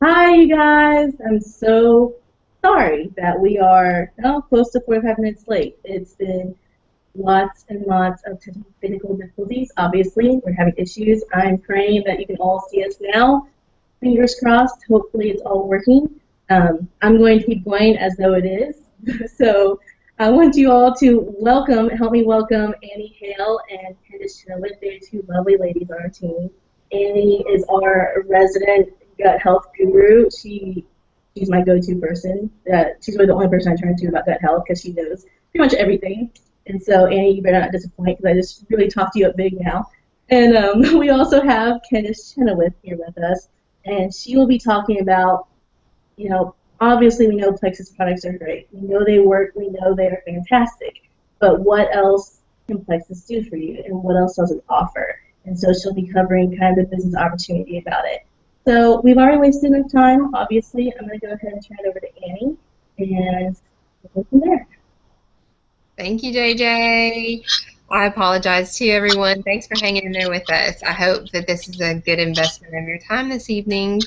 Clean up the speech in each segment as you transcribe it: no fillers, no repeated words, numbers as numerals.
Hi, you guys. I'm so sorry that we are close to 45 minutes late. It's been lots and lots of technical difficulties. Obviously, we're having issues. I'm praying that you can all see us now. Fingers crossed. Hopefully, it's all working. I'm going to keep going as though it is. So, I want you all to help me welcome Annie Hale and Candice Chenoweth. They're two lovely ladies on our team. Annie is our resident gut health guru. She's my go-to person. She's really the only person I turn to about gut health because she knows pretty much everything. And so, Annie, you better not disappoint because I just really talked you up big now. And we also have Candice Chenoweth here with us, and she will be talking about, obviously we know Plexus products are great. We know they work. We know they are fantastic. But what else can Plexus do for you, and what else does it offer? And so she'll be covering kind of the business opportunity about it. So we've already wasted enough time. Obviously, I'm going to go ahead and turn it over to Annie, and we'll go from there. Thank you, JJ. I apologize to everyone. Thanks for hanging in there with us. I hope that this is a good investment of your time this evening.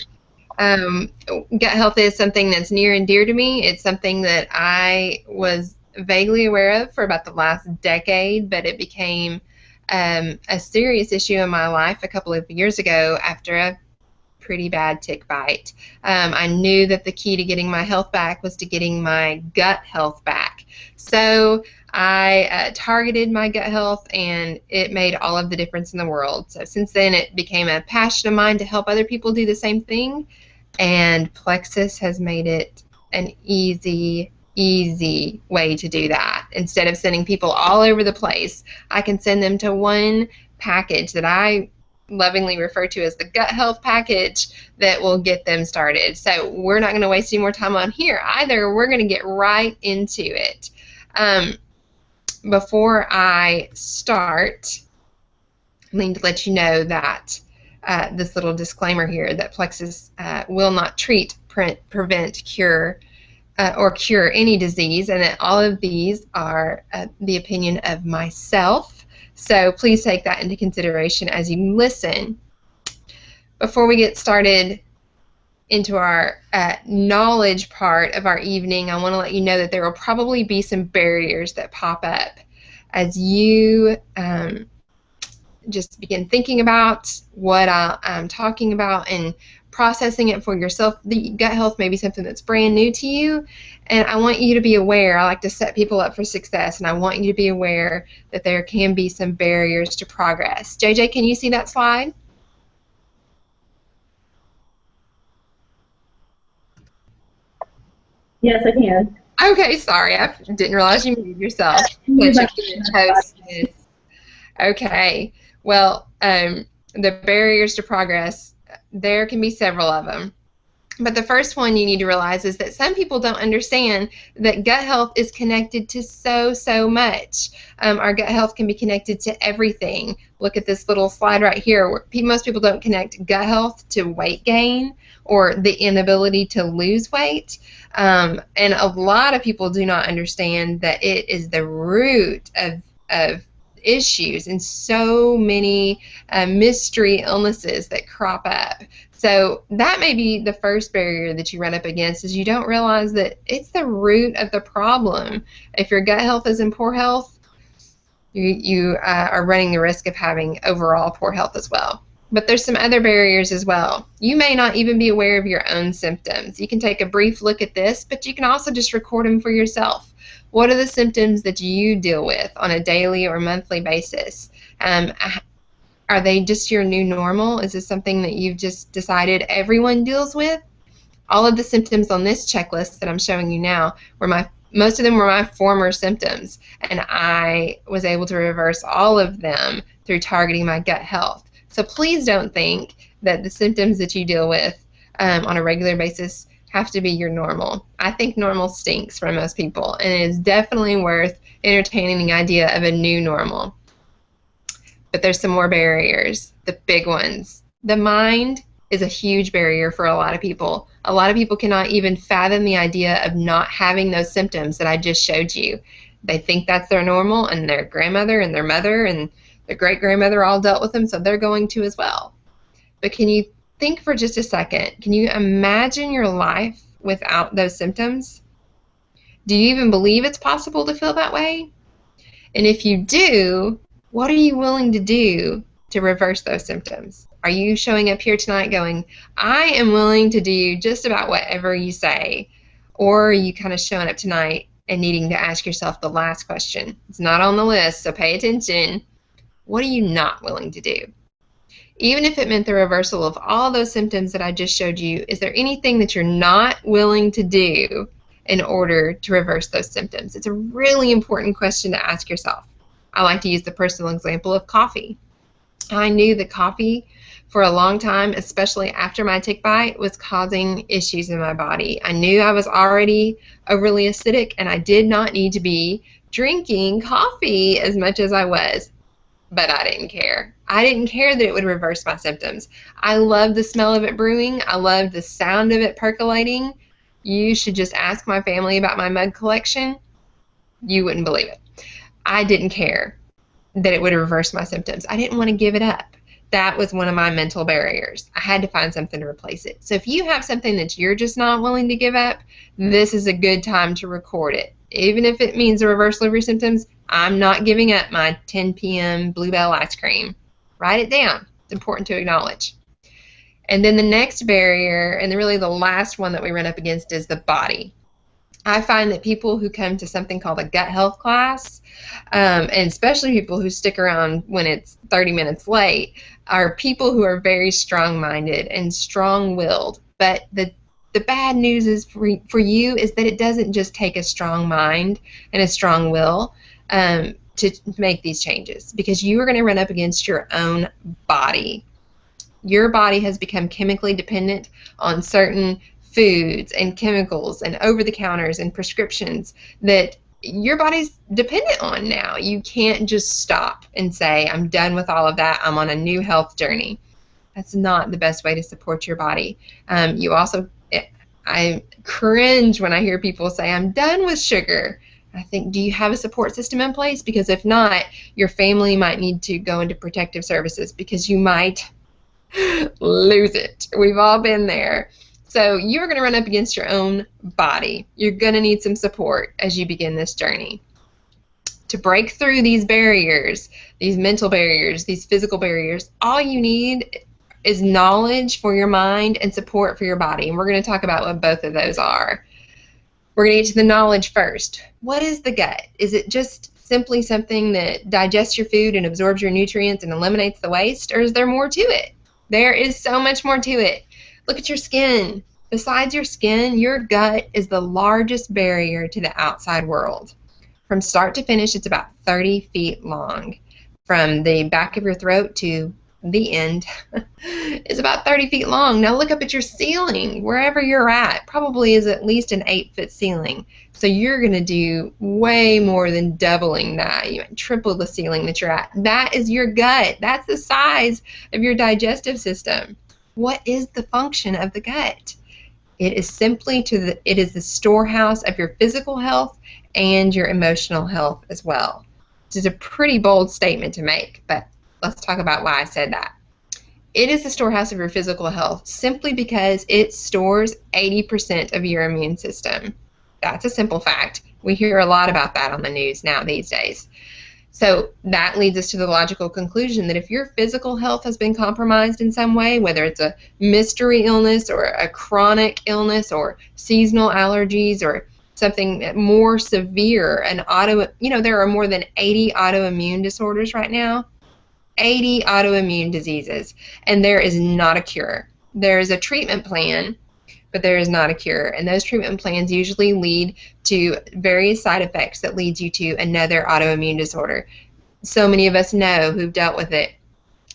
Um, Gut health is something that's near and dear to me. It's something that I was vaguely aware of for about the last decade, but it became a serious issue in my life a couple of years ago after a pretty bad tick bite. I knew that the key to getting my health back was to getting my gut health back. So I targeted my gut health, and it made all of the difference in the world. So since then, it became a passion of mine to help other people do the same thing. And Plexus has made it an easy way to do that. Instead of sending people all over the place, I can send them to one package that I lovingly refer to as the gut health package that will get them started. So we're not going to waste any more time on here either. We're going to get right into it. Um, Before I start, I need to let you know that this little disclaimer here that Plexus will not treat, prevent, cure, or cure any disease, and that all of these are the opinion of myself. So please take that into consideration as you listen. Before we get started into our knowledge part of our evening, I want to let you know that there will probably be some barriers that pop up as you just begin thinking about what I'm talking about and processing it for yourself. The gut health may be something that's brand new to you, and I want you to be aware. I like to set people up for success, and I want you to be aware that there can be some barriers to progress. JJ, can you see that slide? Yes, I can. Okay, sorry, I didn't realize you muted yourself. Use Glad my you can host this. Okay, well, the barriers to progress, there can be several of them. But the first one you need to realize is that some people don't understand that gut health is connected to so much. Our gut health can be connected to everything. Look at this little slide right here. Where most people don't connect gut health to weight gain or the inability to lose weight. And a lot of people do not understand that it is the root of issues and so many mystery illnesses that crop up. So that may be the first barrier that you run up against, is you don't realize that it's the root of the problem. If your gut health is in poor health, you are running the risk of having overall poor health as well. But there's some other barriers as well. You may not even be aware of your own symptoms. You can take a brief look at this, but you can also just record them for yourself. What are the symptoms that you deal with on a daily or monthly basis? Um, are they just your new normal? Is this something that you've just decided everyone deals with? All of the symptoms on this checklist that I'm showing you now were most of them were my former symptoms, and I was able to reverse all of them through targeting my gut health. So please don't think that the symptoms that you deal with on a regular basis have to be your normal. I think normal stinks for most people, and it is definitely worth entertaining the idea of a new normal. But there's some more barriers, the big ones. The mind is a huge barrier for a lot of people. A lot of people cannot even fathom the idea of not having those symptoms that I just showed you. They think that's their normal, and their grandmother and their mother and their great grandmother all dealt with them, so they're going to as well. But can you think for just a second. Can you imagine your life without those symptoms? Do you even believe it's possible to feel that way? And if you do, what are you willing to do to reverse those symptoms? Are you showing up here tonight going, I am willing to do just about whatever you say? Or are you kind of showing up tonight and needing to ask yourself the last question? It's not on the list, so pay attention. What are you not willing to do? Even if it meant the reversal of all those symptoms that I just showed you, is there anything that you're not willing to do in order to reverse those symptoms? It's a really important question to ask yourself. I like to use the personal example of coffee. I knew that coffee for a long time, especially after my tick bite, was causing issues in my body. I knew I was already overly acidic and I did not need to be drinking coffee as much as I was. But I didn't care. I didn't care that it would reverse my symptoms. I loved the smell of it brewing. I loved the sound of it percolating. You should just ask my family about my mug collection. You wouldn't believe it. I didn't care that it would reverse my symptoms. I didn't want to give it up. That was one of my mental barriers. I had to find something to replace it. So if you have something that you're just not willing to give up, this is a good time to record it. Even if it means a reversal of your symptoms, I'm not giving up my 10 p.m. Bluebell ice cream. Write it down. It's important to acknowledge. And then the next barrier, and really the last one that we run up against, is the body. I find that people who come to something called a gut health class, and especially people who stick around when it's 30 minutes late, are people who are very strong-minded and strong-willed. But the bad news is for you is that it doesn't just take a strong mind and a strong will to make these changes, because you are going to run up against your own body. Your body has become chemically dependent on certain foods and chemicals and over-the-counters and prescriptions that your body's dependent on now. You can't just stop and say, I'm done with all of that. I'm on a new health journey. That's not the best way to support your body. I cringe when I hear people say, I'm done with sugar. I think, do you have a support system in place? Because if not, your family might need to go into protective services because you might lose it. We've all been there. So you're going to run up against your own body. You're going to need some support as you begin this journey. To break through these barriers, these mental barriers, these physical barriers, all you need is knowledge for your mind and support for your body. And we're going to talk about what both of those are. We're going to get to the knowledge first. What is the gut? Is it just simply something that digests your food and absorbs your nutrients and eliminates the waste, or is there more to it? There is so much more to it. Look at your skin. Besides your skin, your gut is the largest barrier to the outside world. From start to finish, it's about 30 feet long. From the back of your throat to the end is about 30 feet long. Now look up at your ceiling. Wherever you're at, probably is at least an 8-foot ceiling. So you're going to do way more than doubling that. You might triple the ceiling that you're at. That is your gut. That's the size of your digestive system. What is the function of the gut? It is simply it is the storehouse of your physical health and your emotional health as well. This is a pretty bold statement to make, but let's talk about why I said that. It is the storehouse of your physical health simply because it stores 80% of your immune system. That's a simple fact. We hear a lot about that on the news now these days. So that leads us to the logical conclusion that if your physical health has been compromised in some way, whether it's a mystery illness or a chronic illness or seasonal allergies or something more severe, there are more than 80 autoimmune disorders right now. 80 autoimmune diseases, and there is not a cure. There is a treatment plan, but there is not a cure, and those treatment plans usually lead to various side effects that leads you to another autoimmune disorder. So many of us know who've dealt with it.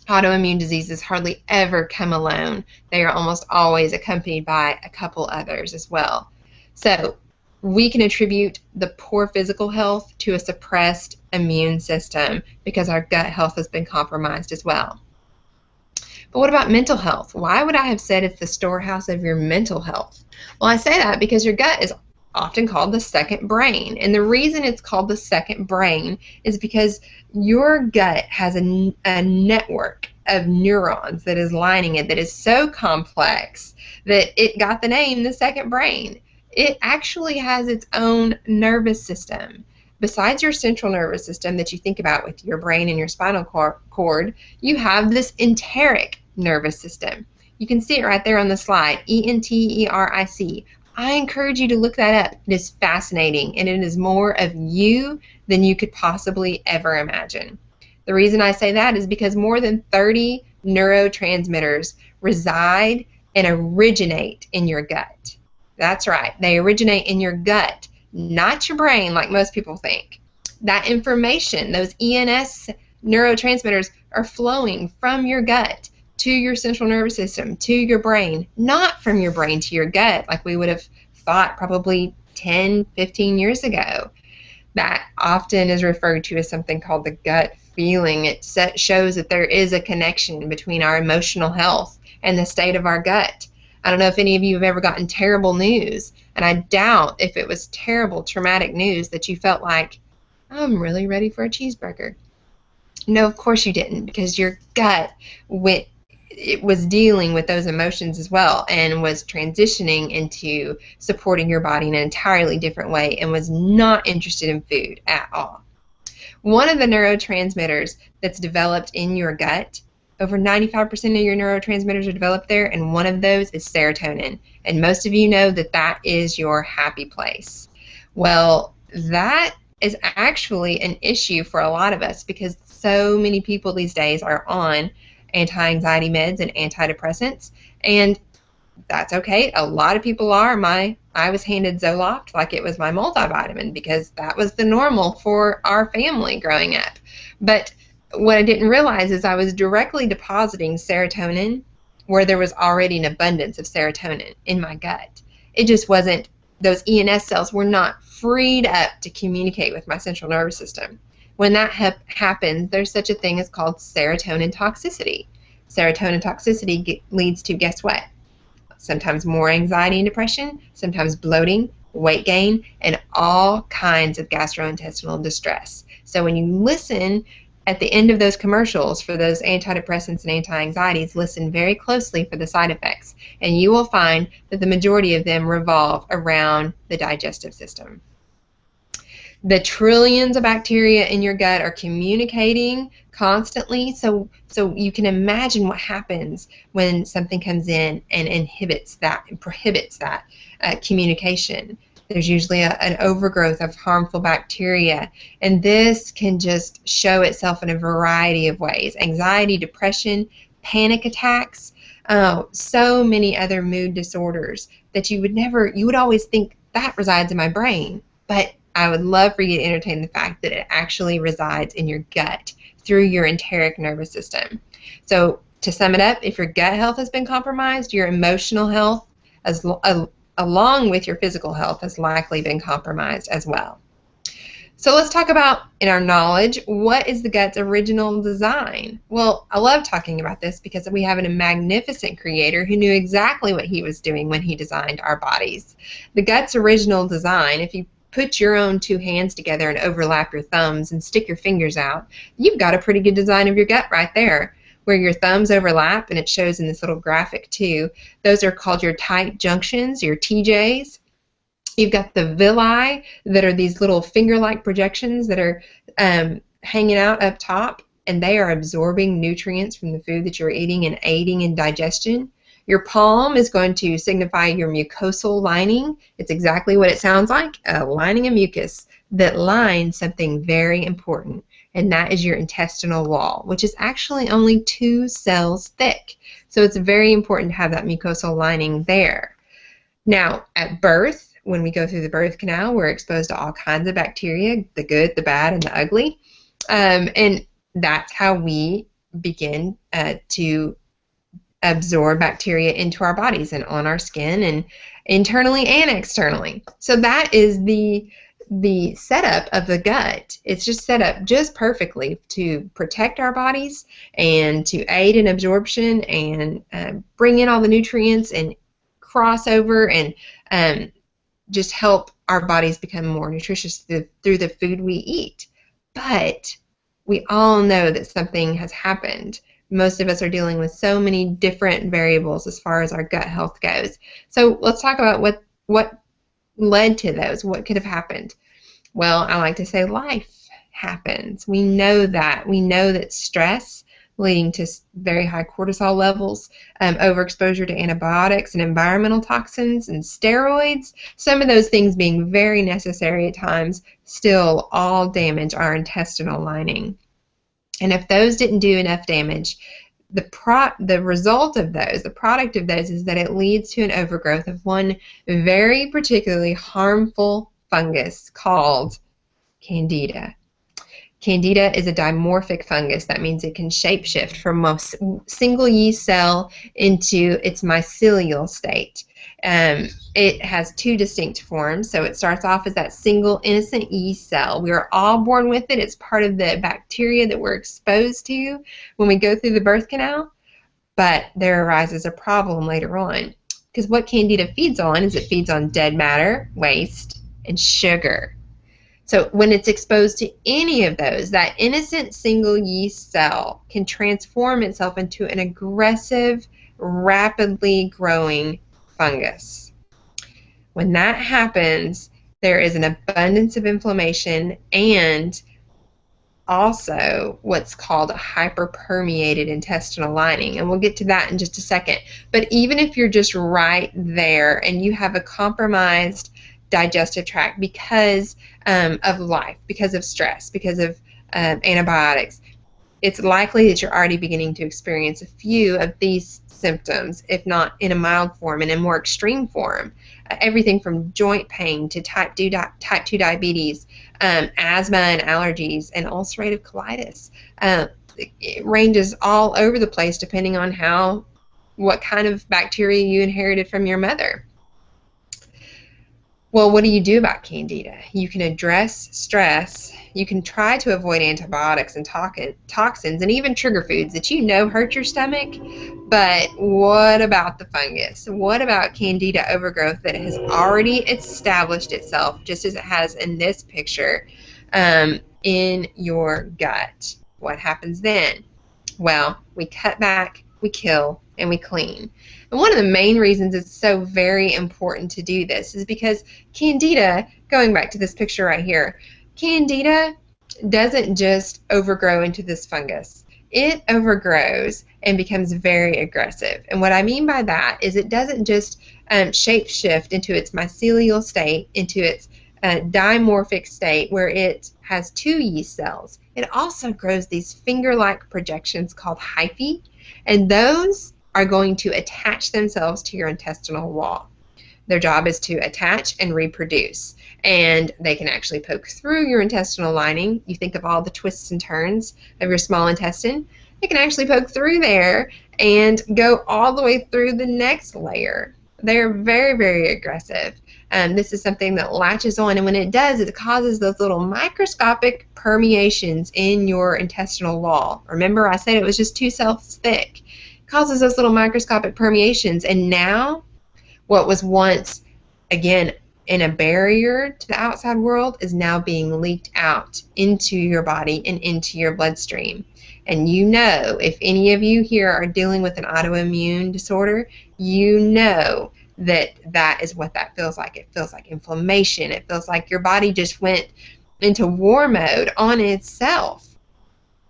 Autoimmune diseases hardly ever come alone. They are almost always accompanied by a couple others as well. So we can attribute the poor physical health to a suppressed immune system because our gut health has been compromised as well. But what about mental health? Why would I have said it's the storehouse of your mental health? Well, I say that because your gut is often called the second brain. And the reason it's called the second brain is because your gut has a network of neurons that is lining it that is so complex that it got the name the second brain. It actually has its own nervous system. Besides your central nervous system that you think about with your brain and your spinal cord, you have this enteric nervous system. You can see it right there on the slide, E-N-T-E-R-I-C. I encourage you to look that up. It is fascinating, and it is more of you than you could possibly ever imagine. The reason I say that is because more than 30 neurotransmitters reside and originate in your gut. That's right, they originate in your gut, not your brain like most people think. That information, those ENS neurotransmitters, are flowing from your gut to your central nervous system, to your brain, not from your brain to your gut like we would have thought probably 10, 15 years ago. That often is referred to as something called the gut feeling. It shows that there is a connection between our emotional health and the state of our gut. I don't know if any of you have ever gotten terrible news, and I doubt if it was terrible, traumatic news that you felt like, I'm really ready for a cheeseburger. No, of course you didn't, because your gut was dealing with those emotions as well and was transitioning into supporting your body in an entirely different way and was not interested in food at all. One of the neurotransmitters that's developed in your gut, over 95% of your neurotransmitters are developed there, and one of those is serotonin. And most of you know that that is your happy place. Well, that is actually an issue for a lot of us because so many people these days are on anti-anxiety meds and antidepressants, and that's okay. A lot of people are. I was handed Zoloft like it was my multivitamin because that was the normal for our family growing up. But what I didn't realize is I was directly depositing serotonin where there was already an abundance of serotonin in my gut. It just wasn't, those ENS cells were not freed up to communicate with my central nervous system. When that happens, there's such a thing as called serotonin toxicity. Serotonin toxicity leads to, guess what? Sometimes more anxiety and depression, sometimes bloating, weight gain, and all kinds of gastrointestinal distress. So when you listen at the end of those commercials for those antidepressants and anti-anxieties, listen very closely for the side effects, and you will find that the majority of them revolve around the digestive system. The trillions of bacteria in your gut are communicating constantly, so you can imagine what happens when something comes in and inhibits that and prohibits that communication. There's usually an overgrowth of harmful bacteria, and this can just show itself in a variety of ways. Anxiety, depression, panic attacks, so many other mood disorders that you would always think that resides in my brain, but I would love for you to entertain the fact that it actually resides in your gut through your enteric nervous system. So to sum it up, if your gut health has been compromised, your emotional health, along with your physical health, has likely been compromised as well. So let's talk about, in our knowledge, what is the gut's original design? Well, I love talking about this because we have a magnificent creator who knew exactly what he was doing when he designed our bodies. The gut's original design, if you put your own two hands together and overlap your thumbs and stick your fingers out, you've got a pretty good design of your gut right there. Where your thumbs overlap, and it shows in this little graphic too, those are called your tight junctions, your TJs. You've got the villi that are these little finger-like projections that are hanging out up top, and they are absorbing nutrients from the food that you're eating and aiding in digestion. Your palm is going to signify your mucosal lining. It's exactly what it sounds like, a lining of mucus that lines something very important, and that is your intestinal wall, which is actually only 2 cells thick. So it's very important to have that mucosal lining there. Now, at birth, when we go through the birth canal, we're exposed to all kinds of bacteria, the good, the bad, and the ugly. And that's how we begin to absorb bacteria into our bodies and on our skin and internally and externally. So that is the setup of the gut. It's just set up just perfectly to protect our bodies and to aid in absorption and bring in all the nutrients and cross over and just help our bodies become more nutritious through the food we eat. But we all know that something has happened most of us are dealing with so many different variables as far as our gut health goes. So let's talk about what led to those. What could have happened? Well, I like to say life happens. We know that. We know that stress leading to very high cortisol levels, overexposure to antibiotics and environmental toxins and steroids, some of those things being very necessary at times, still all damage our intestinal lining. And if those didn't do enough damage, the result of those, the product of those, is that it leads to an overgrowth of one very particularly harmful fungus called Candida. Candida is a dimorphic fungus. That means it can shapeshift from a single yeast cell into its mycelial state. It has two distinct forms. So it starts off as that single innocent yeast cell. We are all born with it. It's part of the bacteria that we're exposed to when we go through the birth canal. But there arises a problem later on. Because what Candida feeds on is it feeds on dead matter, waste, and sugar. So when it's exposed to any of those, that innocent single yeast cell can transform itself into an aggressive, rapidly growing fungus. When that happens, there is an abundance of inflammation and also what's called a hyperpermeated intestinal lining. And we'll get to that in just a second. But even if you're just right there and you have a compromised digestive tract because of life, because of stress, because of antibiotics, it's likely that you're already beginning to experience a few of these symptoms, if not in a mild form and in more extreme form. Everything from joint pain to type 2 diabetes, asthma and allergies, and ulcerative colitis. It ranges all over the place depending on what kind of bacteria you inherited from your mother. Well, what do you do about Candida? You can address stress. You can try to avoid antibiotics and toxins and even trigger foods that you know hurt your stomach. But what about the fungus? What about Candida overgrowth that has already established itself, just as it has in this picture, in your gut? What happens then? Well, we cut back, we kill, and we clean. And one of the main reasons it's so very important to do this is because Candida, going back to this picture right here, Candida doesn't just overgrow into this fungus. It overgrows and becomes very aggressive. And what I mean by that is it doesn't just shapeshift into its mycelial state, into its dimorphic state where it has two yeast cells. It also grows these finger-like projections called hyphae, and those are going to attach themselves to your intestinal wall. Their job is to attach and reproduce, and they can actually poke through your intestinal lining. You think of all the twists and turns of your small intestine. They can actually poke through there and go all the way through the next layer. They're very, very aggressive. This is something that latches on, and when it does, it causes those little microscopic permeations in your intestinal wall. Remember, I said it was just 2 cells thick. Causes those little microscopic permeations, and now what was once, again, in a barrier to the outside world is now being leaked out into your body and into your bloodstream. And you know, if any of you here are dealing with an autoimmune disorder, you know that that is what that feels like. It feels like inflammation. It feels like your body just went into war mode on itself.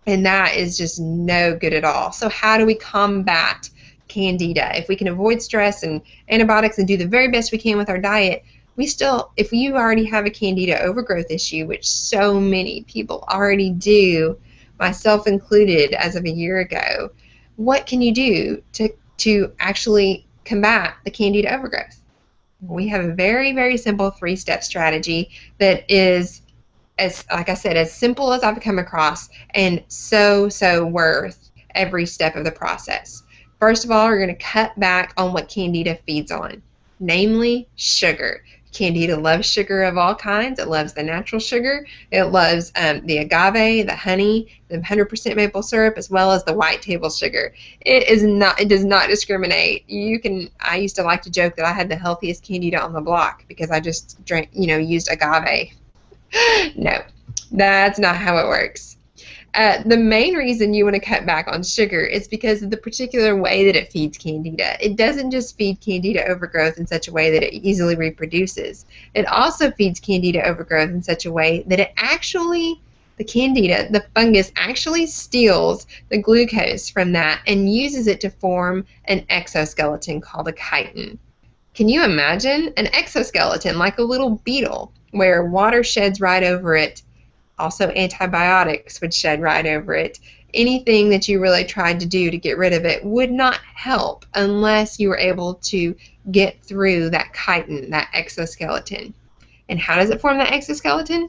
And that is just no good at all. So how do we combat Candida? If we can avoid stress and antibiotics and do the very best we can with our diet, if you already have a Candida overgrowth issue, which so many people already do, myself included as of a year ago, what can you do to actually combat the Candida overgrowth? We have a very, very simple 3-step strategy that is, like I said, as simple as I've come across, and so worth every step of the process. First of all, we're going to cut back on what Candida feeds on, namely sugar. Candida loves sugar of all kinds. It loves the natural sugar. It loves the agave, the honey, the 100% maple syrup, as well as the white table sugar. It does not discriminate. I used to like to joke that I had the healthiest Candida on the block because I just used agave. No, that's not how it works. The main reason you want to cut back on sugar is because of the particular way that it feeds Candida. It doesn't just feed Candida overgrowth in such a way that it easily reproduces. It also feeds Candida overgrowth in such a way that it actually, the Candida, the fungus, actually steals the glucose from that and uses it to form an exoskeleton called a chitin. Can you imagine an exoskeleton like a little beetle where water sheds right over it? Also, antibiotics would shed right over it. Anything that you really tried to do to get rid of it would not help unless you were able to get through that chitin, that exoskeleton. And how does it form that exoskeleton?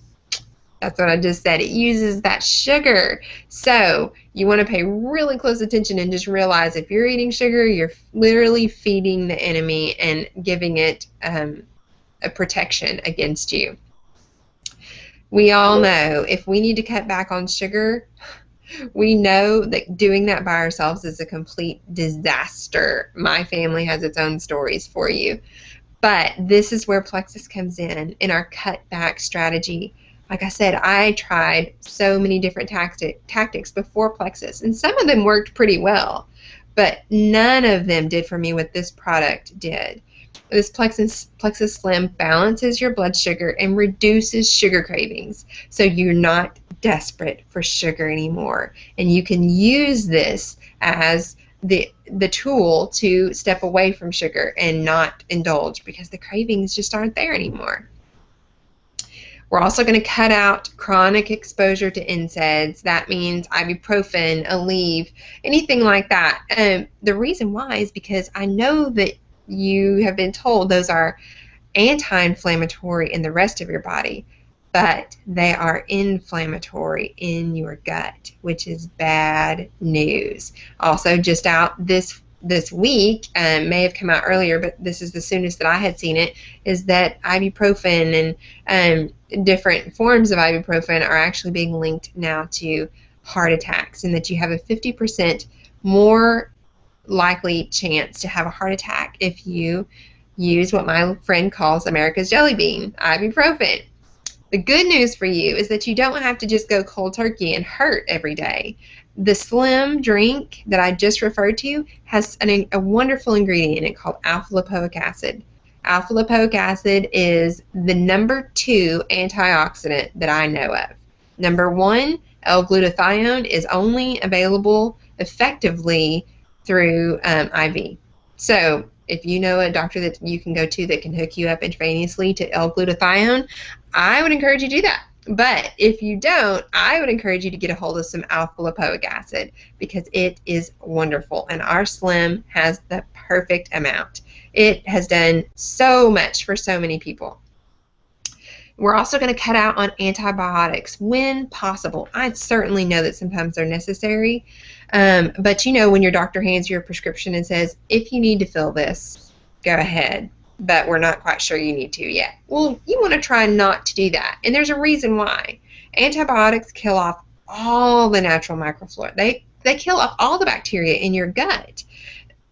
That's what I just said. It uses that sugar. So you want to pay really close attention and just realize if you're eating sugar, you're literally feeding the enemy and giving it a protection against you. We all know if we need to cut back on sugar, we know that doing that by ourselves is a complete disaster. My family has its own stories for you. But this is where Plexus comes in our cut back strategy. Like I said, I tried so many different tactics before Plexus, and some of them worked pretty well, but none of them did for me what this product did. This Plexus Slim balances your blood sugar and reduces sugar cravings, so you're not desperate for sugar anymore. And you can use this as the tool to step away from sugar and not indulge because the cravings just aren't there anymore. We're also going to cut out chronic exposure to NSAIDs. That means ibuprofen, Aleve, anything like that. The reason why is because I know that you have been told those are anti-inflammatory in the rest of your body, but they are inflammatory in your gut, which is bad news. Also, just out this week, may have come out earlier, but this is the soonest that I had seen it, is that ibuprofen and different forms of ibuprofen are actually being linked now to heart attacks, and that you have a 50% more likely chance to have a heart attack if you use what my friend calls America's jelly bean, ibuprofen. The good news for you is that you don't have to just go cold turkey and hurt every day. The Slim drink that I just referred to has a wonderful ingredient in it called alpha-lipoic acid. Alpha-lipoic acid is the number 2 antioxidant that I know of. Number 1, L-glutathione, is only available effectively through IV. So if you know a doctor that you can go to that can hook you up intravenously to L-glutathione, I would encourage you to do that. But if you don't, I would encourage you to get a hold of some alpha-lipoic acid because it is wonderful, and our Slim has the perfect amount. It has done so much for so many people. We're also going to cut out on antibiotics when possible. I certainly know that sometimes they're necessary, but you know when your doctor hands you a prescription and says, if you need to fill this, go ahead, but we're not quite sure you need to yet. Well, you want to try not to do that, and there's a reason why. Antibiotics kill off all the natural microflora. They kill off all the bacteria in your gut.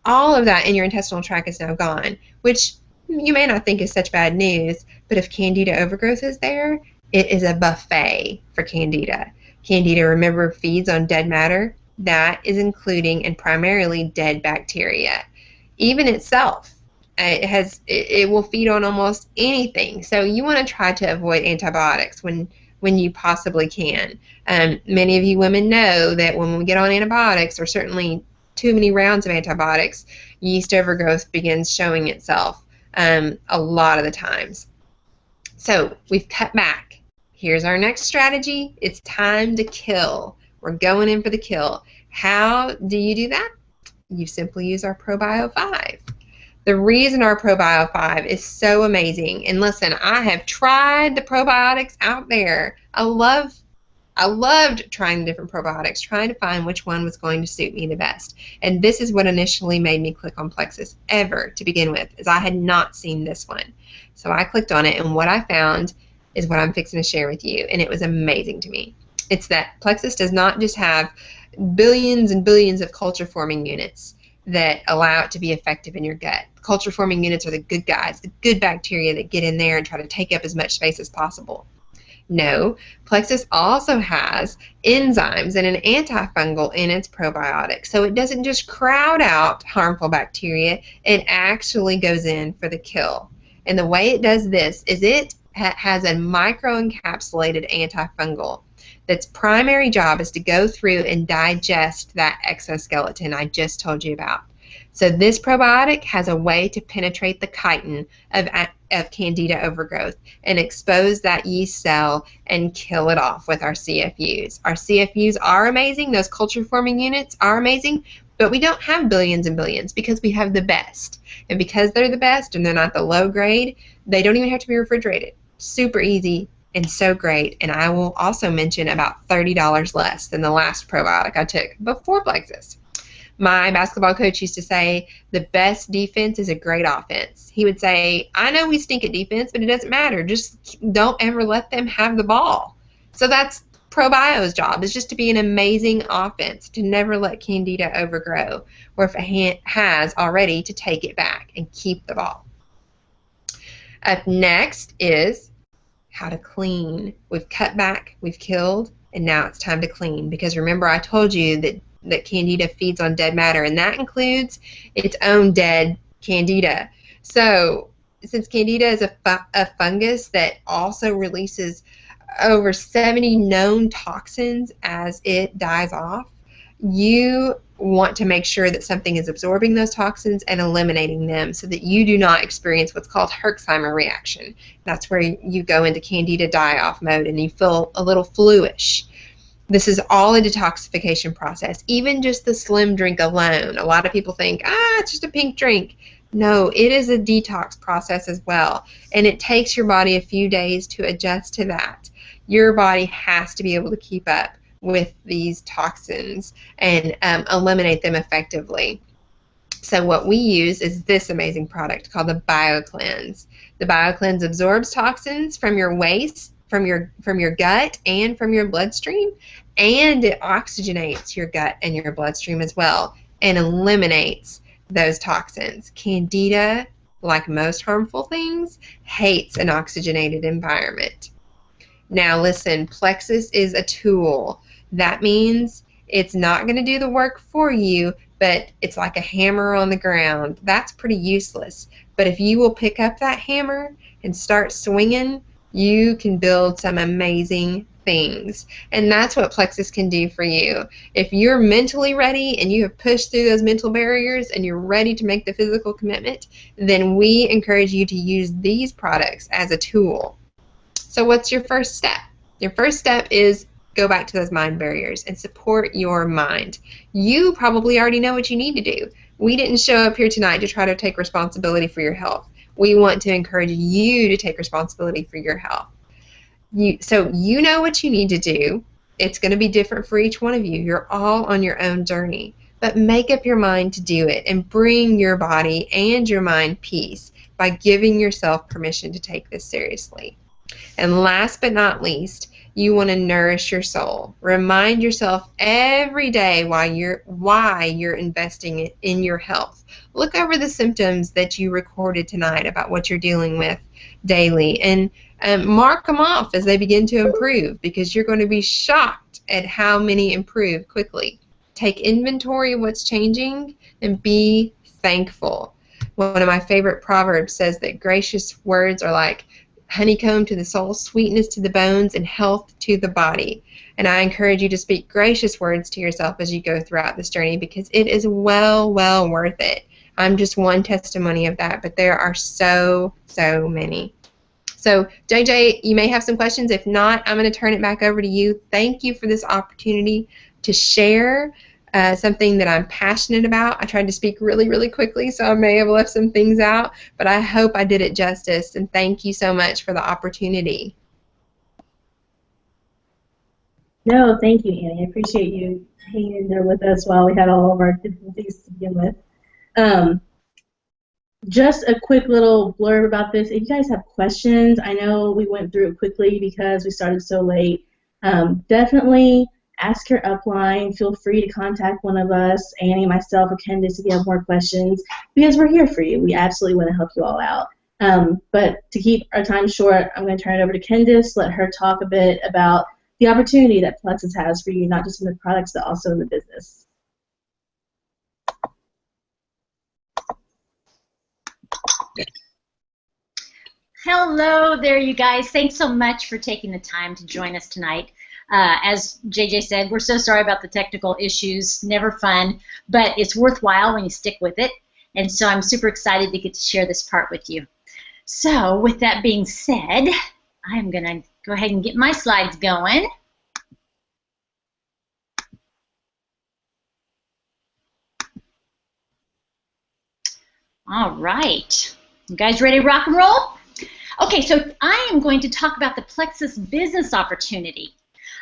All of that in your intestinal tract is now gone, which you may not think is such bad news, but if Candida overgrowth is there, it is a buffet for Candida. Candida, remember, feeds on dead matter. That is including and primarily dead bacteria. Even itself, it will feed on almost anything. So you want to try to avoid antibiotics when you possibly can. Many of you women know that when we get on antibiotics, or certainly too many rounds of antibiotics, yeast overgrowth begins showing itself a lot of the times. So we've cut back. Here's our next strategy. It's time to kill. We're going in for the kill. How do you do that? You simply use our ProBio 5. The reason our ProBio 5 is so amazing, and listen, I have tried the probiotics out there. I loved trying different probiotics, trying to find which one was going to suit me the best. And this is what initially made me click on Plexus ever to begin with, is I had not seen this one. So I clicked on it, and what I found is what I'm fixing to share with you, and it was amazing to me. It's that Plexus does not just have billions and billions of culture-forming units that allow it to be effective in your gut. Culture-forming units are the good guys, the good bacteria that get in there and try to take up as much space as possible. No, Plexus also has enzymes and an antifungal in its probiotic. So it doesn't just crowd out harmful bacteria, it actually goes in for the kill. And the way it does this is it has a microencapsulated antifungal that's primary job is to go through and digest that exoskeleton I just told you about. So this probiotic has a way to penetrate the chitin of Candida overgrowth and expose that yeast cell and kill it off with our CFUs. Our CFUs are amazing. Those culture forming units are amazing, but we don't have billions and billions because we have the best. And because they're the best and they're not the low grade, they don't even have to be refrigerated. Super easy and so great. And I will also mention about $30 less than the last probiotic I took before Plexus. My basketball coach used to say, the best defense is a great offense. He would say, I know we stink at defense, but it doesn't matter. Just don't ever let them have the ball. So that's ProBio's job, is just to be an amazing offense, to never let Candida overgrow, or if it has already, to take it back and keep the ball. Up next is how to clean. We've cut back, we've killed, and now it's time to clean. Because remember, I told you that Candida feeds on dead matter, and that includes its own dead Candida. So since Candida is a fungus that also releases over 70 known toxins as it dies off, you want to make sure that something is absorbing those toxins and eliminating them so that you do not experience what's called Herxheimer reaction. That's where you go into Candida die-off mode and you feel a little fluish. This is all a detoxification process. Even just the slim drink alone. A lot of people think, it's just a pink drink. No, it is a detox process as well. And it takes your body a few days to adjust to that. Your body has to be able to keep up with these toxins and eliminate them effectively. So what we use is this amazing product called the BioCleanse. The BioCleanse absorbs toxins from your waste, from your gut and from your bloodstream, and it oxygenates your gut and your bloodstream as well and eliminates those toxins. Candida, like most harmful things, hates an oxygenated environment. Now listen, Plexus is a tool. That means it's not going to do the work for you, but it's like a hammer on the ground. That's pretty useless. But if you will pick up that hammer and start swinging, you can build some amazing things. And that's what Plexus can do for you. If you're mentally ready and you have pushed through those mental barriers and you're ready to make the physical commitment, then we encourage you to use these products as a tool. So what's your first step? Your first step is go back to those mind barriers and support your mind. You probably already know what you need to do. We didn't show up here tonight to try to take responsibility for your health. We want to encourage you to take responsibility for your health. So you know what you need to do. It's going to be different for each one of you. You're all on your own journey. But make up your mind to do it and bring your body and your mind peace by giving yourself permission to take this seriously. And last but not least, you want to nourish your soul. Remind yourself every day why you're investing in your health. Look over the symptoms that you recorded tonight about what you're dealing with daily and mark them off as they begin to improve, because you're going to be shocked at how many improve quickly. Take inventory of what's changing and be thankful. One of my favorite proverbs says that gracious words are like honeycomb to the soul, sweetness to the bones, and health to the body. And I encourage you to speak gracious words to yourself as you go throughout this journey, because it is well worth it. I'm just one testimony of that, but there are so many. So, JJ, you may have some questions. If not, I'm going to turn it back over to you. Thank you for this opportunity to share something that I'm passionate about. I tried to speak really quickly, so I may have left some things out, but I hope I did it justice, and thank you so much for the opportunity. No, thank you, Annie. I appreciate you hanging in there with us while we had all of our difficulties to begin with. Just a quick little blurb about this. If you guys have questions, I know we went through it quickly because we started so late. Definitely ask your upline. Feel free to contact one of us, Annie, myself, or Candace, if you have more questions, because we're here for you. We absolutely want to help you all out. But to keep our time short, I'm going to turn it over to Candice, let her talk a bit about the opportunity that Plexus has for you, not just in the products, but also in the business. Hello there, you guys. Thanks so much for taking the time to join us tonight. As JJ said, we're so sorry about the technical issues. Never fun, but it's worthwhile when you stick with it. And so I'm super excited to get to share this part with you. So with that being said, I'm going to go ahead and get my slides going. All right. You guys ready to rock and roll? Okay, so I am going to talk about the Plexus business opportunity.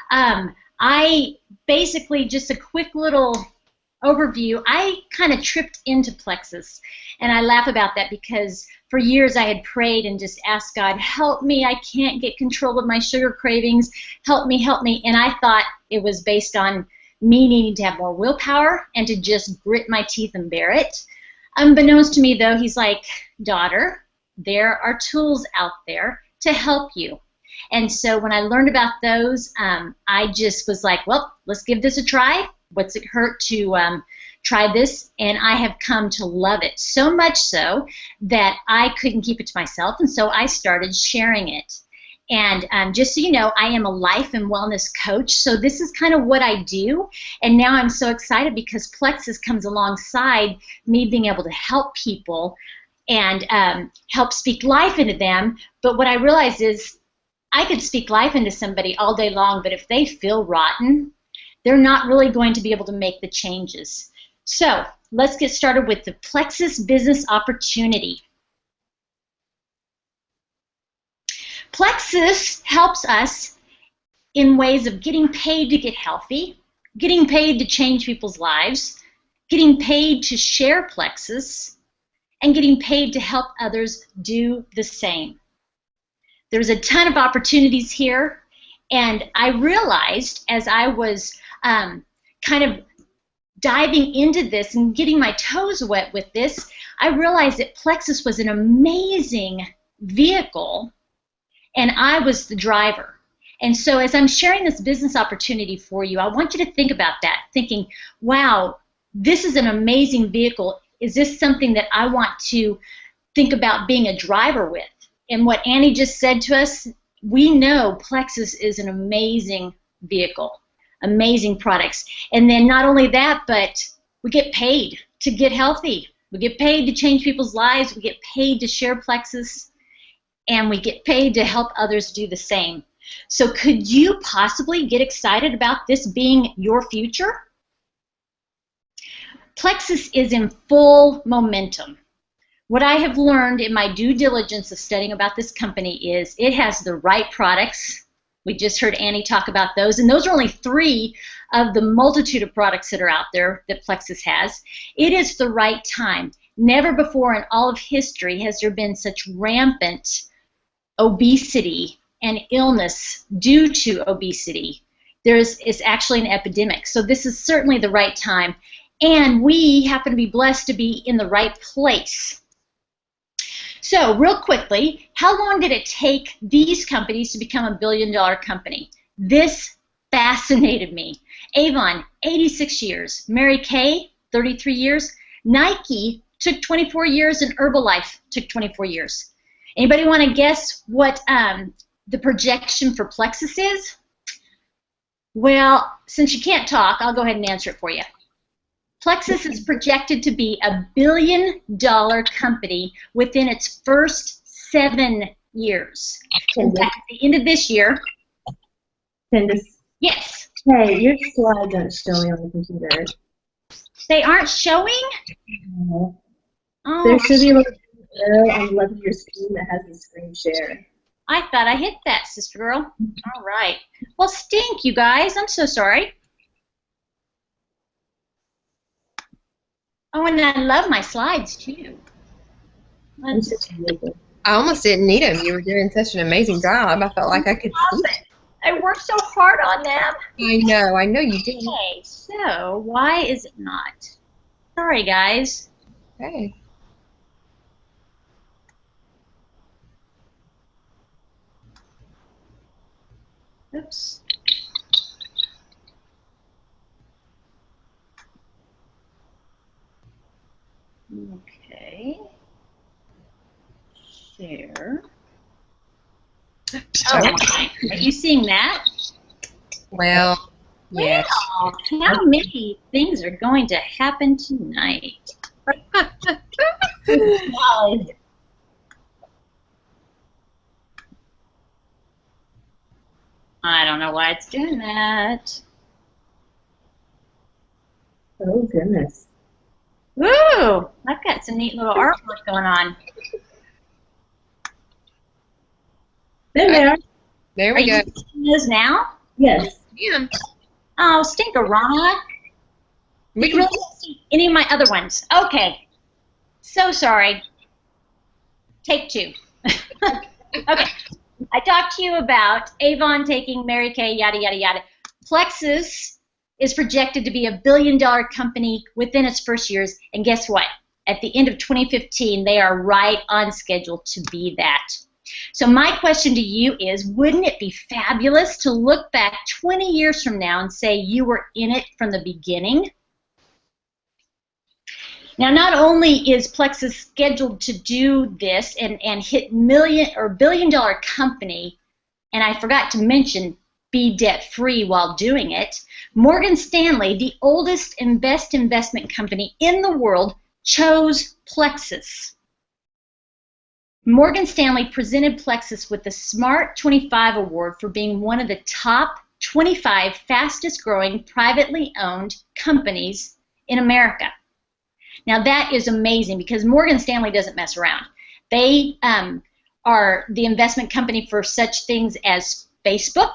I basically, just a quick little overview, I kind of tripped into Plexus, and I laugh about that because for years I had prayed and just asked God, help me, I can't get control of my sugar cravings, help me, and I thought it was based on me needing to have more willpower and to just grit my teeth and bear it. Unbeknownst to me, though, he's like, daughter, there are tools out there to help you. And so when I learned about those, I just was like, well, let's give this a try. What's it hurt to try this? And I have come to love it, so much so that I couldn't keep it to myself, and so I started sharing it. And just so you know, I am a life and wellness coach, so this is kind of what I do. And now I'm so excited because Plexus comes alongside me being able to help people and help speak life into them. But what I realize is I could speak life into somebody all day long, but if they feel rotten, they're not really going to be able to make the changes. So let's get started with the Plexus business opportunity. Plexus helps us in ways of getting paid to get healthy, getting paid to change people's lives, getting paid to share Plexus, and getting paid to help others do the same. There's a ton of opportunities here, and I realized as I was kind of diving into this and getting my toes wet with this, I realized that Plexus was an amazing vehicle and I was the driver. And so as I'm sharing this business opportunity for you, I want you to think about that, thinking, wow, this is an amazing vehicle. Is this something that I want to think about being a driver with? And what Annie just said to us, we know Plexus is an amazing vehicle, amazing products. And then not only that, but we get paid to get healthy. We get paid to change people's lives. We get paid to share Plexus. And we get paid to help others do the same. So could you possibly get excited about this being your future? Plexus is in full momentum. What I have learned in my due diligence of studying about this company is it has the right products. We just heard Annie talk about those, and those are only 3 of the multitude of products that are out there that Plexus has. It is the right time. Never before in all of history has there been such rampant obesity and illness due to obesity. It's actually an epidemic. So this is certainly the right time. And we happen to be blessed to be in the right place. So real quickly, how long did it take these companies to become a billion-dollar company? This fascinated me. Avon, 86 years. Mary Kay, 33 years. Nike took 24 years, and Herbalife took 24 years. Anybody want to guess what the projection for Plexus is? Well, since you can't talk, I'll go ahead and answer it for you. Plexus is projected to be a billion-dollar company within its first 7 years. In fact, at the end of this year. Candice? Yes? Hey, your slides aren't showing on the computer. They aren't showing? No. Oh. There should be a little arrow on the left of your screen that has the screen share. I thought I hit that, sister girl. All right. Well, stink, you guys. I'm so sorry. Oh, and I love my slides, too. I almost didn't need them. You were doing such an amazing job. I felt like I could see it. I worked so hard on them. I know you did. Okay, so why is it not? Sorry, guys. Okay. Oops. Okay. Share. Oh my. Are you seeing that? Well, yes. Wow. How many things are going to happen tonight? Wow. I don't know why it's doing that. Oh, goodness. Woo! I've got some neat little artwork going on. There they are. There Are we go. you seeing those now? Yes. Yeah. Oh, stinkerama. We You can, really don't see any of my other ones. Okay. So sorry. Take two. Okay. I talked to you about Avon taking Mary Kay, yada, yada, yada. Plexus is projected to be $1 billion company within its first years. And guess what? At the end of 2015, they are right on schedule to be that. So my question to you is, wouldn't it be fabulous to look back 20 years from now and say you were in it from the beginning? Now, not only is Plexus scheduled to do this and hit million or billion-dollar company, and I forgot to mention be debt-free while doing it, Morgan Stanley, the oldest and best investment company in the world, chose Plexus. Morgan Stanley presented Plexus with the Smart 25 Award for being one of the top 25 fastest-growing privately owned companies in America. Now that is amazing because Morgan Stanley doesn't mess around. They are the investment company for such things as Facebook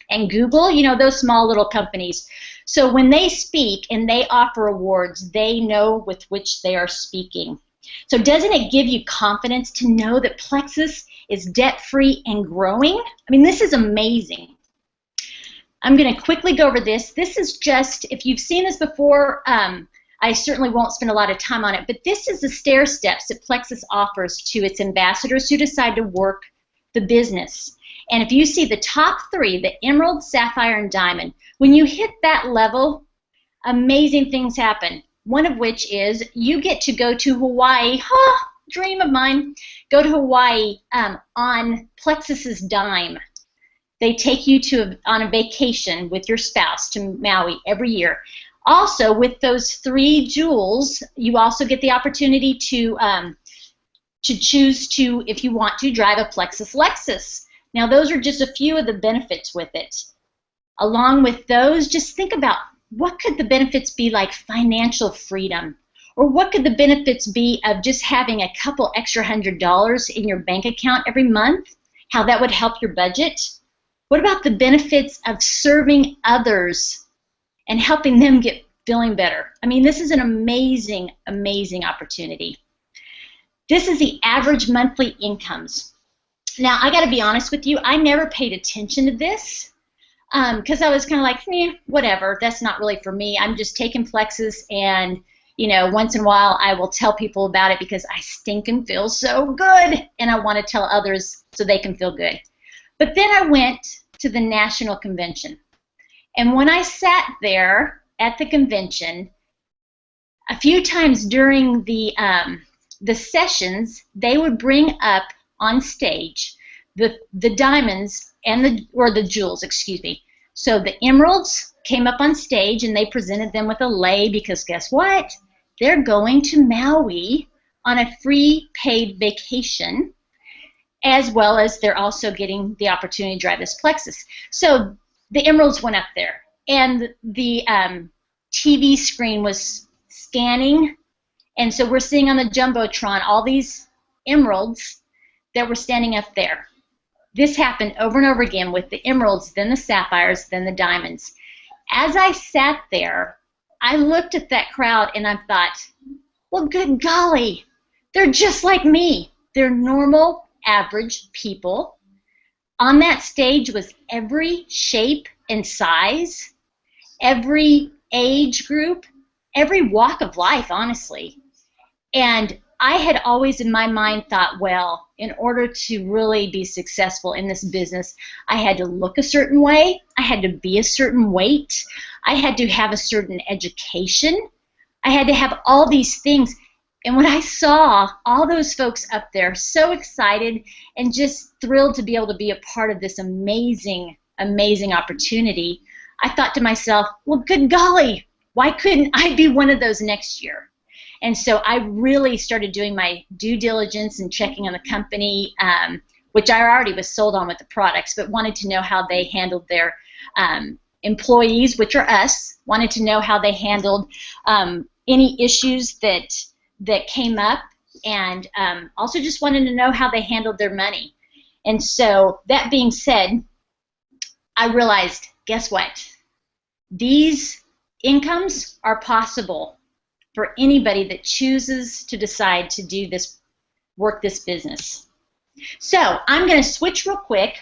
and Google, you know, those small little companies. So when they speak and they offer awards, they know with which they are speaking. So doesn't it give you confidence to know that Plexus is debt-free and growing? I mean, this is amazing. I'm going to quickly go over this. This is just, if you've seen this before, I certainly won't spend a lot of time on it, but this is the stair steps that Plexus offers to its ambassadors who decide to work the business. And if you see the top three, the emerald, sapphire, and diamond, when you hit that level, amazing things happen. One of which is you get to go to Hawaii, dream of mine, go to Hawaii on Plexus's dime. They take you on a vacation with your spouse to Maui every year. Also, with those 3 jewels, you also get the opportunity to choose to, if you want to, drive a Plexus Lexus. Now, those are just a few of the benefits with it. Along with those, just think about what could the benefits be, like financial freedom, or what could the benefits be of just having a couple extra $100 in your bank account every month, how that would help your budget. What about the benefits of serving others and helping them get feeling better? I mean, this is an amazing, amazing opportunity. This is the average monthly incomes. Now, I got to be honest with you, I never paid attention to this because I was kind of like, whatever, that's not really for me. I'm just taking Plexus, and you know, once in a while I will tell people about it because I stinking feel so good and I want to tell others so they can feel good. But then I went to the national convention. And when I sat there at the convention, a few times during the sessions, they would bring up on stage the diamonds and the jewels, excuse me. So the emeralds came up on stage and they presented them with a lei because guess what? They're going to Maui on a free paid vacation, as well as they're also getting the opportunity to drive this Plexus. So the emeralds went up there, and the TV screen was scanning, and so we're seeing on the Jumbotron all these emeralds that were standing up there. This happened over and over again with the emeralds, then the sapphires, then the diamonds. As I sat there, I looked at that crowd and I thought, well, good golly, they're just like me. They're normal, average people. On that stage was every shape and size, every age group, every walk of life, honestly. And I had always in my mind thought, well, in order to really be successful in this business, I had to look a certain way, I had to be a certain weight, I had to have a certain education, I had to have all these things. And when I saw all those folks up there so excited and just thrilled to be able to be a part of this amazing, amazing opportunity, I thought to myself, well, good golly, why couldn't I be one of those next year? And so I really started doing my due diligence and checking on the company, which I already was sold on with the products, but wanted to know how they handled their employees, which are us, wanted to know how they handled any issues that came up, and also just wanted to know how they handled their money. And so that being said, I realized, guess what? These incomes are possible for anybody that chooses to decide to do this, work this business. So I'm going to switch real quick,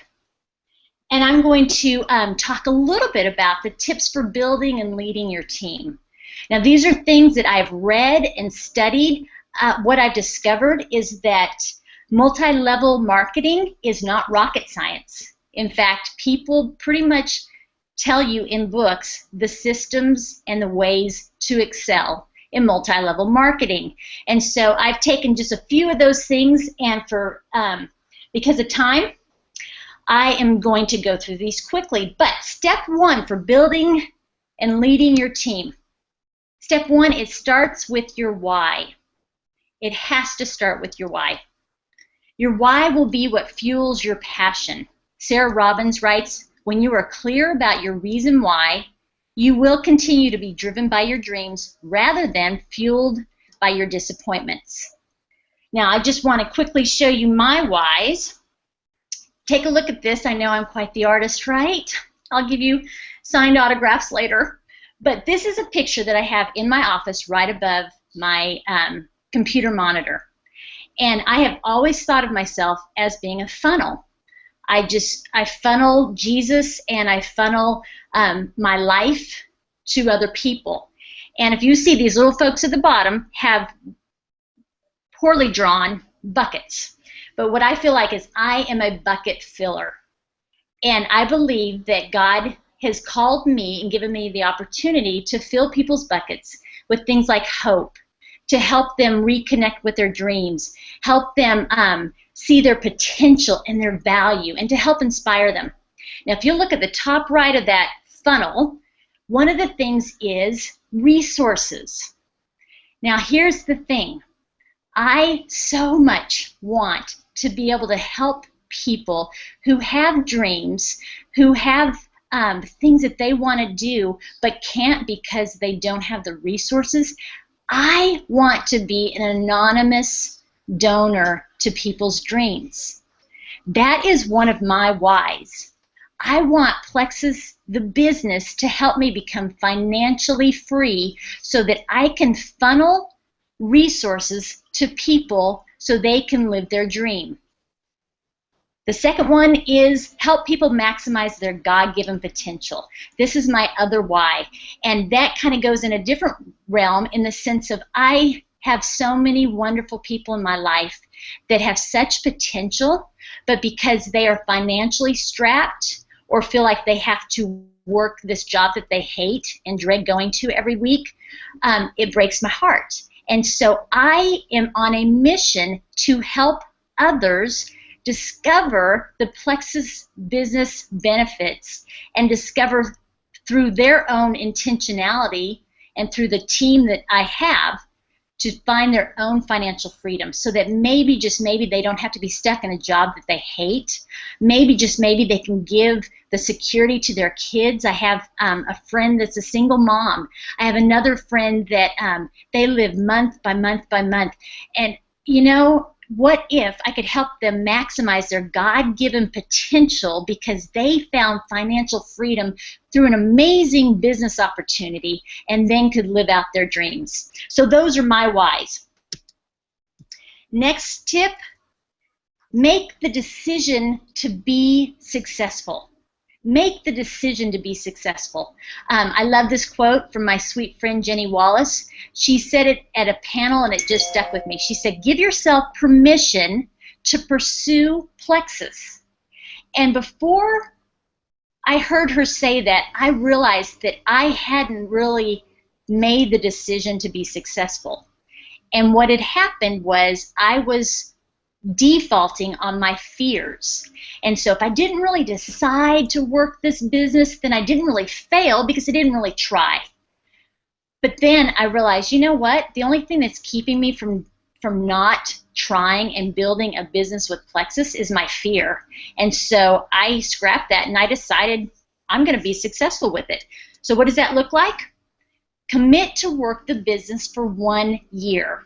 and I'm going to talk a little bit about the tips for building and leading your team. Now, these are things that I've read and studied. What I've discovered is that multi-level marketing is not rocket science. In fact, people pretty much tell you in books the systems and the ways to excel in multi-level marketing. And so I've taken just a few of those things, and for because of time, I am going to go through these quickly. But step one for building and leading your team. Step one, it starts with your why. It has to start with your why. Your why will be what fuels your passion. Sarah Robbins writes, when you are clear about your reason why, you will continue to be driven by your dreams rather than fueled by your disappointments. Now, I just want to quickly show you my whys. Take a look at this. I know I'm quite the artist, right? I'll give you signed autographs later. But this is a picture that I have in my office right above my computer monitor. And I have always thought of myself as being a funnel. I funnel Jesus, and I funnel my life to other people. And if you see, these little folks at the bottom have poorly drawn buckets. But what I feel like is I am a bucket filler. And I believe that God has called me and given me the opportunity to fill people's buckets with things like hope, to help them reconnect with their dreams, help them see their potential and their value, and to help inspire them. Now, if you look at the top right of that funnel, one of the things is resources. Now, here's the thing. I so much want to be able to help people who have dreams, who have things that they want to do but can't because they don't have the resources. I want to be an anonymous donor to people's dreams. That is one of my whys. I want Plexus, the business, to help me become financially free so that I can funnel resources to people so they can live their dream. The second one is help people maximize their God-given potential. This is my other why, and that kind of goes in a different realm in the sense of I have so many wonderful people in my life that have such potential, but because they are financially strapped or feel like they have to work this job that they hate and dread going to every week, it breaks my heart. And so I am on a mission to help others discover the Plexus business benefits and discover through their own intentionality and through the team that I have to find their own financial freedom so that maybe, just maybe, they don't have to be stuck in a job that they hate. Maybe, just maybe, they can give the security to their kids. I have a friend that's a single mom. I have another friend that they live month by month by month. And, you know, what if I could help them maximize their God-given potential because they found financial freedom through an amazing business opportunity and then could live out their dreams? So those are my whys. Next tip, make the decision to be successful. Make the decision to be successful. I love this quote from my sweet friend Jenny Wallace. She said it at a panel and it just stuck with me. She said, give yourself permission to pursue plexus. And before I heard her say that, I realized that I hadn't really made the decision to be successful. And what had happened was I was defaulting on my fears. And so if I didn't really decide to work this business, then I didn't really fail because I didn't really try. But then I realized, you know what? The only thing that's keeping me from not trying and building a business with Plexus is my fear. And so I scrapped that and I decided I'm going to be successful with it. So what does that look like? Commit to work the business for 1 year.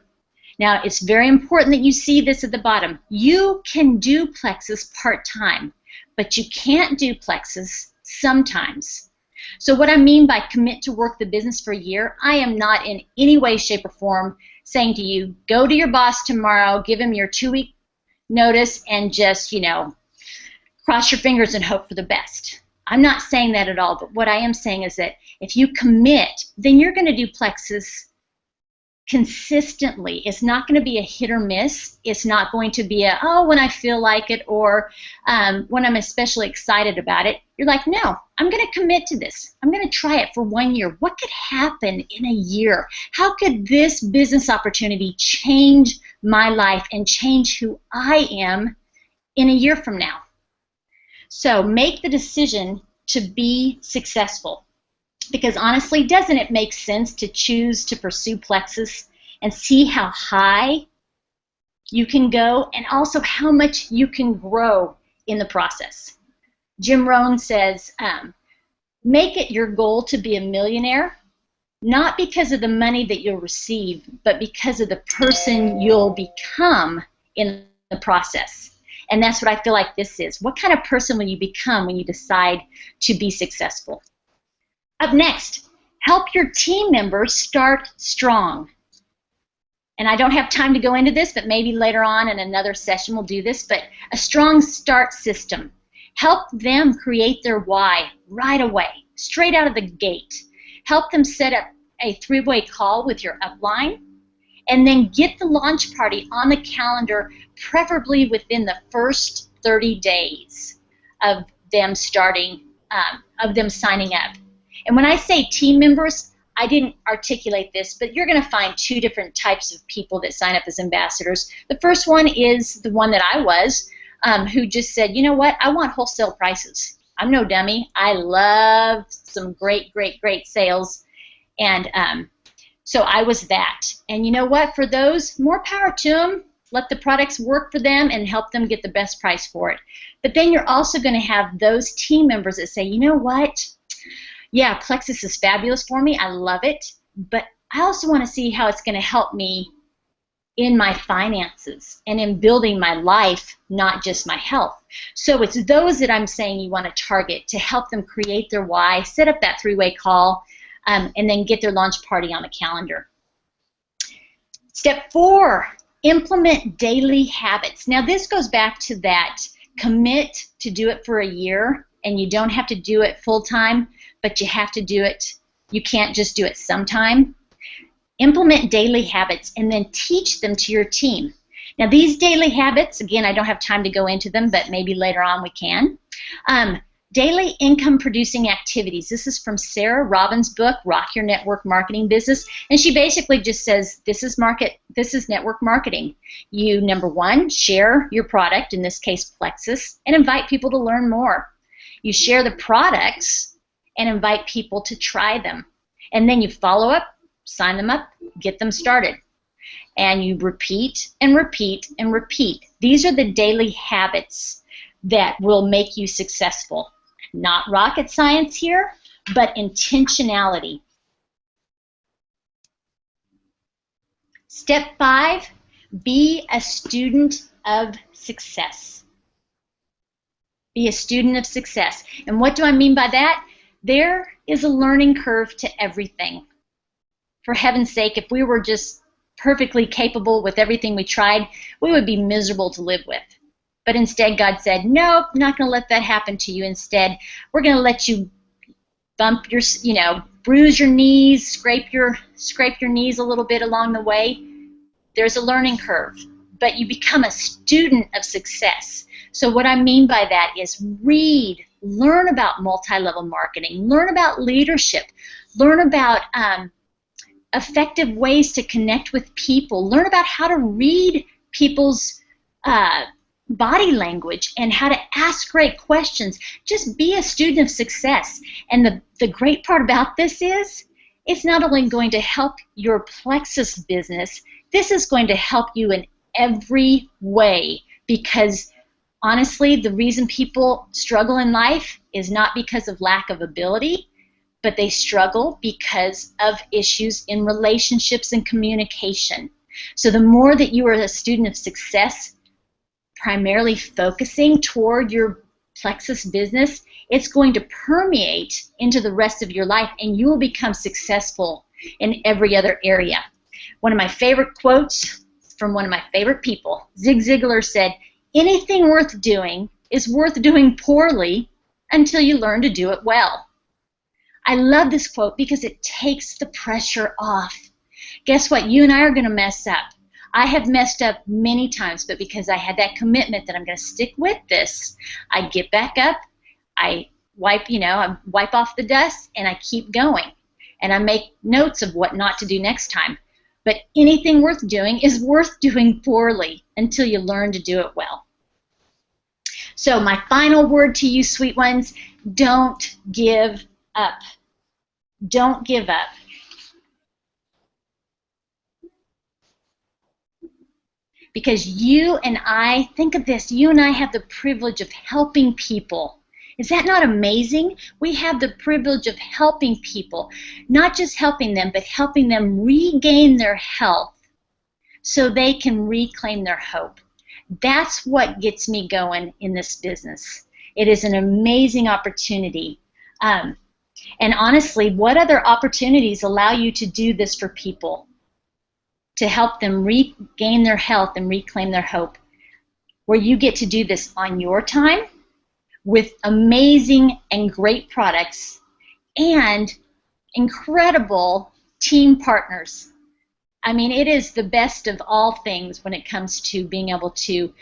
Now, it's very important that you see this at the bottom. You can do Plexus part-time, but you can't do Plexus sometimes. So what I mean by commit to work the business for a year, I am not in any way, shape, or form saying to you, go to your boss tomorrow, give him your 2-week notice, and just, cross your fingers and hope for the best. I'm not saying that at all, but what I am saying is that if you commit, then you're going to do Plexus consistently. It's not going to be a hit or miss. It's not going to be when I feel like it or when I'm especially excited about it. You're like, no, I'm going to commit to this. I'm going to try it for 1 year. What could happen in a year? How could this business opportunity change my life and change who I am in a year from now? So make the decision to be successful. Because honestly, doesn't it make sense to choose to pursue Plexus and see how high you can go and also how much you can grow in the process? Jim Rohn says, make it your goal to be a millionaire, not because of the money that you'll receive, but because of the person you'll become in the process. And that's what I feel like this is. What kind of person will you become when you decide to be successful? Up next, help your team members start strong. And I don't have time to go into this, but maybe later on in another session we'll do this, but a strong start system. Help them create their why right away, straight out of the gate. Help them set up a 3-way call with your upline, and then get the launch party on the calendar, preferably within the first 30 days of them starting, of them signing up. And when I say team members, I didn't articulate this, but you're going to find 2 different types of people that sign up as ambassadors. The first one is the one that I was, who just said, you know what, I want wholesale prices. I'm no dummy. I love some great, great, great sales. And so I was that. And you know what, for those, more power to them. Let the products work for them and help them get the best price for it. But then you're also going to have those team members that say, you know what, yeah, Plexus is fabulous for me. I love it. But I also want to see how it's going to help me in my finances and in building my life, not just my health. So it's those that I'm saying you want to target to help them create their why, set up that 3-way call, and then get their launch party on the calendar. Step 4, implement daily habits. Now this goes back to that commit to do it for a year, and you don't have to do it full time, but you have to do it. You can't just do it sometime. Implement daily habits and then teach them to your team. Now these daily habits, again, I don't have time to go into them, but maybe later on we can. Daily income producing activities. This is from Sarah Robbins' book, Rock Your Network Marketing Business. And she basically just says, this is network marketing. You, number 1, share your product, in this case Plexus, and invite people to learn more. You share the products and invite people to try them. And then you follow up, sign them up, get them started. And you repeat and repeat and repeat. These are the daily habits that will make you successful. Not rocket science here, but intentionality. Step 5, be a student of success. Be a student of success. And what do I mean by that? There is a learning curve to everything. For heaven's sake, if we were just perfectly capable with everything we tried, we would be miserable to live with. But instead God said, nope, not going to let that happen to you. Instead, we're going to let you bump your, bruise your knees, scrape your knees a little bit along the way. There's a learning curve, but you become a student of success. So what I mean by that is read, learn about multi-level marketing, learn about leadership, learn about effective ways to connect with people, learn about how to read people's body language and how to ask great questions. Just be a student of success. And the great part about this is it's not only going to help your Plexus business, this is going to help you in every way, because honestly, the reason people struggle in life is not because of lack of ability, but they struggle because of issues in relationships and communication. So the more that you are a student of success, primarily focusing toward your Plexus business, it's going to permeate into the rest of your life, and you will become successful in every other area. One of my favorite quotes from one of my favorite people, Zig Ziglar, said, anything worth doing is worth doing poorly until you learn to do it well. I love this quote because it takes the pressure off. Guess what? You and I are going to mess up. I have messed up many times, but because I had that commitment that I'm going to stick with this, I get back up, I wipe off the dust, and I keep going. And I make notes of what not to do next time. But anything worth doing is worth doing poorly until you learn to do it well. So my final word to you, sweet ones, don't give up. Don't give up. Because you and I, think of this, you and I have the privilege of helping people. Is that not amazing? We have the privilege of helping people, not just helping them, but helping them regain their health so they can reclaim their hope. That's what gets me going in this business. It is an amazing opportunity. And honestly, what other opportunities allow you to do this for people, to help them regain their health and reclaim their hope, where you get to do this on your time with amazing and great products and incredible team partners. I mean, it is the best of all things when it comes to being able to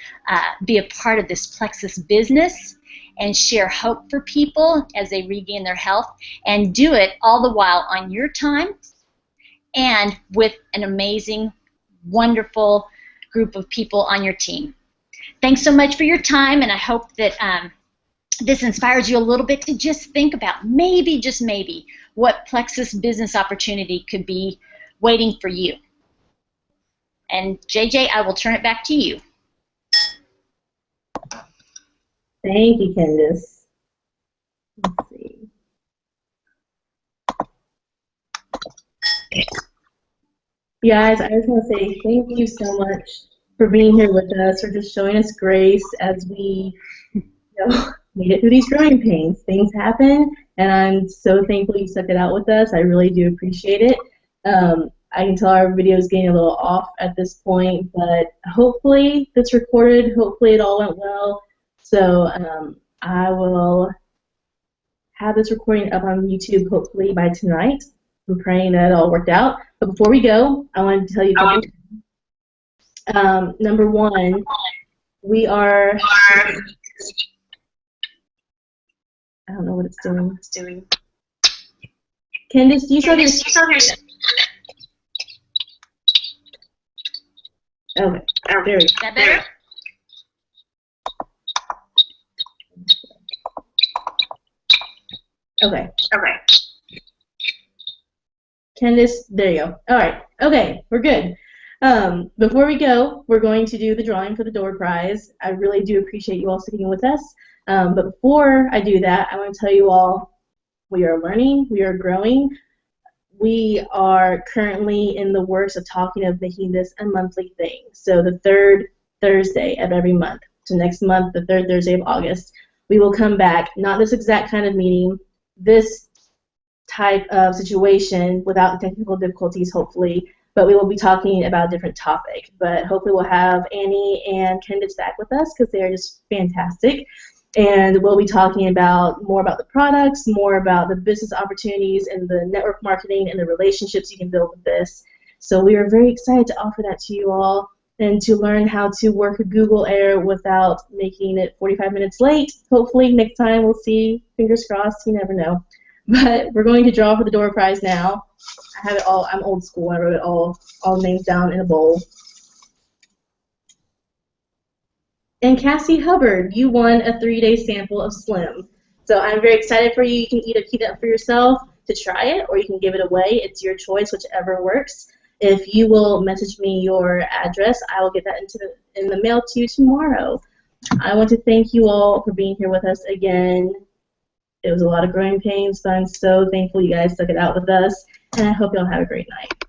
be a part of this Plexus business and share hope for people as they regain their health, and do it all the while on your time and with an amazing, wonderful group of people on your team. Thanks so much for your time, and I hope that this inspires you a little bit to just think about maybe, just maybe, what Plexus business opportunity could be waiting for you. And JJ, I will turn it back to you. Thank you, Candace. Let's see. Guys, I just want to say thank you so much for being here with us, for just showing us grace as we made it through these growing pains. Things happen, and I'm so thankful you stuck it out with us. I really do appreciate it. I can tell our video is getting a little off at this point, but hopefully it's recorded. Hopefully it all went well. So I will have this recording up on YouTube hopefully by tonight. I'm praying that it all worked out. But before we go, I wanted to tell you a couple things. Number one, we are... I don't know what it's doing. Candace, do you still hear? Okay, there we go. Is that better? Okay. Candace, there you go. All right. Okay, we're good. Before we go, we're going to do the drawing for the door prize. I really do appreciate you all sticking with us. But before I do that, I want to tell you all we are learning, we are growing. We are currently in the works of talking of making this a monthly thing. So the third Thursday of every month. So next month, the third Thursday of August, we will come back, not this exact kind of meeting, this type of situation without technical difficulties, hopefully, but we will be talking about a different topic. But hopefully we'll have Annie and Candace back with us because they're just fantastic. And we'll be talking about more about the products, more about the business opportunities and the network marketing and the relationships you can build with this. So we are very excited to offer that to you all and to learn how to work Google Air without making it 45 minutes late. Hopefully next time we'll see, fingers crossed, you never know. But we're going to draw for the door prize now. I have it all, I'm old school, I wrote it all names down in a bowl. And Cassie Hubbard, you won a 3-day sample of Slim. So I'm very excited for you. You can either keep that for yourself to try it, or you can give it away. It's your choice, whichever works. If you will message me your address, I will get that in the mail to you tomorrow. I want to thank you all for being here with us again. It was a lot of growing pains, but I'm so thankful you guys stuck it out with us, and I hope you all have a great night.